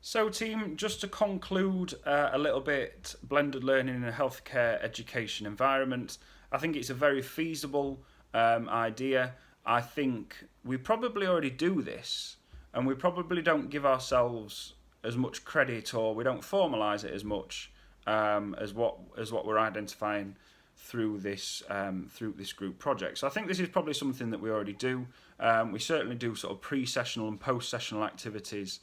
So team, just to conclude a little bit, blended learning in a healthcare education environment, I think it's a very feasible idea. I think we probably already do this, and we probably don't give ourselves as much credit, or we don't formalise it as much as what we're identifying through this group project. So I think this is probably something that we already do. We certainly do sort of pre-sessional and post-sessional activities,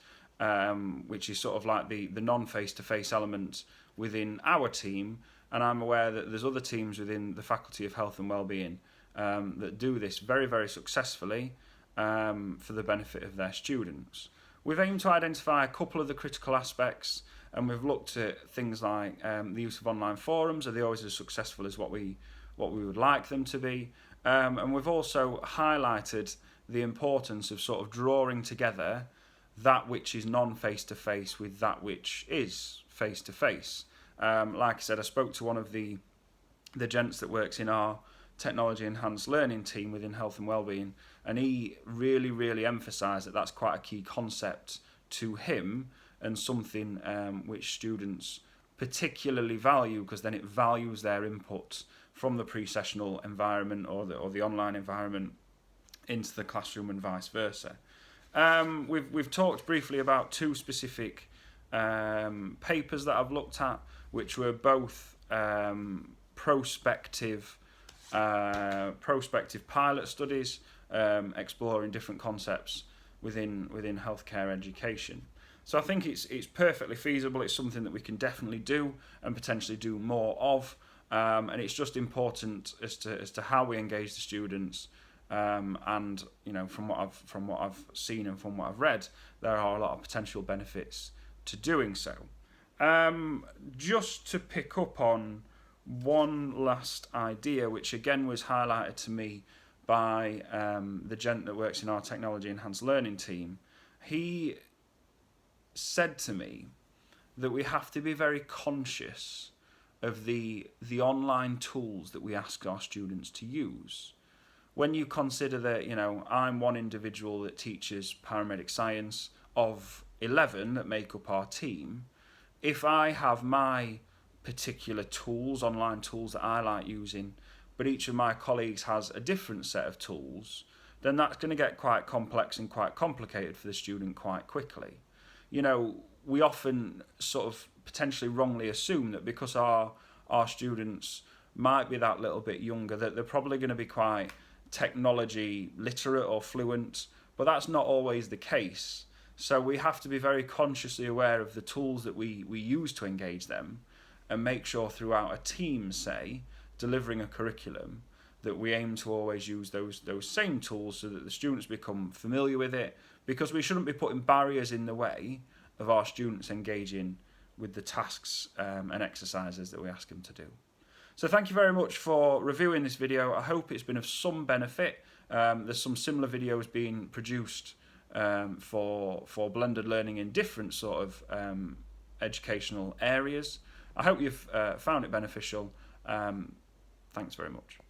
which is sort of like the non-face-to-face element within our team. And I'm aware that there's other teams within the Faculty of Health and Wellbeing that do this very, very successfully for the benefit of their students. We've aimed to identify a couple of the critical aspects, and we've looked at things like the use of online forums. Are they always as successful as what we would like them to be? And we've also highlighted the importance of sort of drawing together that which is non-face-to-face with that which is face-to-face. Like I said, I spoke to one of the gents that works in our technology enhanced learning team within health and wellbeing, and he really emphasised that that's quite a key concept to him, and something which students particularly value, because then it values their input from the pre-sessional environment or the online environment into the classroom and vice versa. We've talked briefly about two specific papers that I've looked at, which were both prospective pilot studies exploring different concepts within healthcare education. So I think it's perfectly feasible. It's something that we can definitely do and potentially do more of, and it's just important as to how we engage the students. And you know, from what I've seen and from what I've read, there are a lot of potential benefits to doing so. Just to pick up on one last idea, which again was highlighted to me by the gent that works in our technology enhanced learning team. He said to me that we have to be very conscious of the online tools that we ask our students to use. When you consider that, you know, I'm one individual that teaches paramedic science of 11 that make up our team, if I have my particular tools, online tools that I like using, but each of my colleagues has a different set of tools, then that's going to get quite complex and quite complicated for the student quite quickly. You know, we often sort of potentially wrongly assume that because our students might be that little bit younger, that they're probably going to be quite technology literate or fluent, but that's not always the case. So we have to be very consciously aware of the tools that we use to engage them, and make sure throughout a team, say, delivering a curriculum, that we aim to always use those same tools so that the students become familiar with it, because we shouldn't be putting barriers in the way of our students engaging with the tasks and exercises that we ask them to do. So thank you very much for reviewing this video. I hope it's been of some benefit. There's some similar videos being produced for blended learning in different sort of educational areas. I hope you've found it beneficial. Thanks very much.